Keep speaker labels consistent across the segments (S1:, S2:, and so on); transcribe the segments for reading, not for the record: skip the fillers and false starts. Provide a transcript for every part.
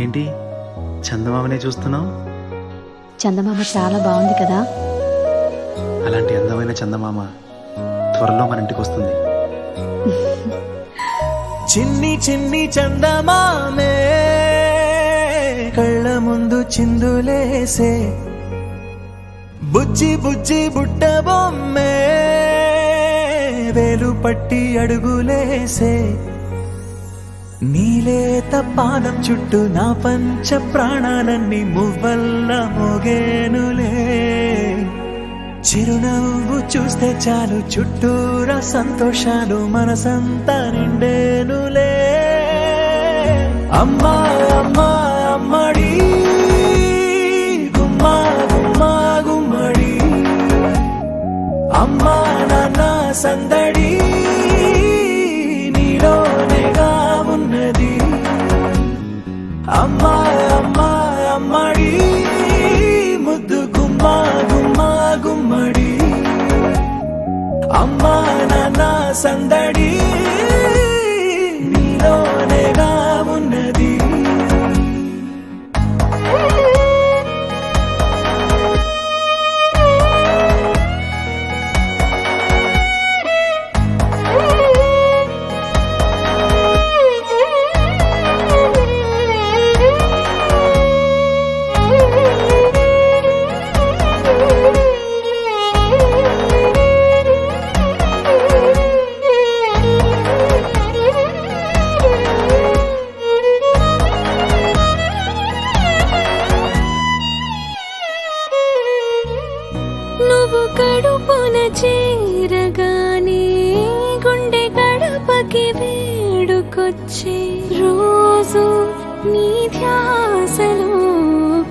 S1: ఏంటి చందమామనే చూస్తున్నావు?
S2: చందమామ చాలా బాగుంది కదా.
S1: అలాంటి అందమైన చందమామ త్వరలో మన ఇంటికి వస్తుంది.
S3: చిన్ని చిన్ని చందమామే కళ్ళ ముందు చిందులేసే, బుజ్జి బుజ్జి బుట్ట బొమ్మే వేలు పట్టి అడుగులేసే, నీలేత పానం చుట్టూ నా పంచ ప్రాణాలన్నీ మువ్వల్ల మోగేనులే. చిరునవ్వు చూస్తే చాలు చుట్టూరా సంతోషాలు మనసంతా నిండేనులే. అమ్మా అమ్మా అమ్మడి గుమ్మా గుమ్మా గుమ్మడి, అమ్మా నాన్న సందడి నీలోనేగా ఉన్నది. అమ్మా అమ్మా అమ్మడి ముద్దు గుమ్మా గుమ్మా గుమ్మడి, అమ్మా నాన్న సందడి నీలోనేగా ఉన్నది.
S4: నువ్వు కడుపున చేరగానే గుండె గడపకి వేడుకొచ్చే, రోజు నీ ధ్యాసలో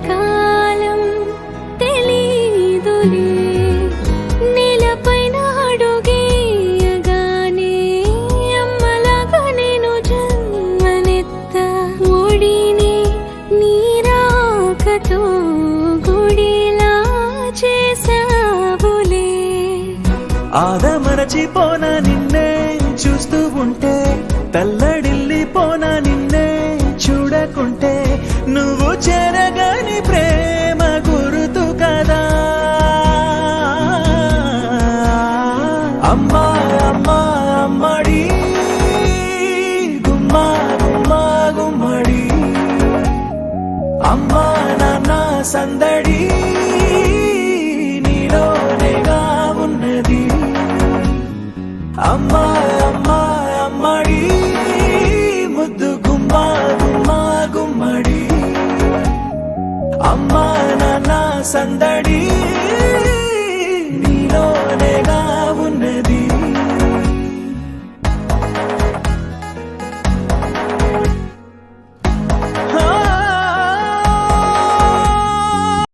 S4: కాలం తెలీదులే. నేలపైన అడుగేయగానే అమ్మలాగా నేను జన్మనెత్త, ఒడిని నీ రాకతో గుడిలా చేసావులే.
S3: ఆదమరచిపోనా నిన్నే చూస్తూ ఉంటే, తల్లడిల్లిపోనా నిన్నే చూడకుంటే, నువ్వు చెరగని ప్రేమ గురుతు కదా. అమ్మా అమ్మా అమ్మడి గుమ్మా గుమ్మా గుమ్మడి, అమ్మా నాన్న సందడి నీలోనేగా ఉన్నది. అమ్మా అమ్మా అమ్మడి ముద్దు గుమ్మా గుమ్మా గుమ్మడి, అమ్మా నాన్న సందడి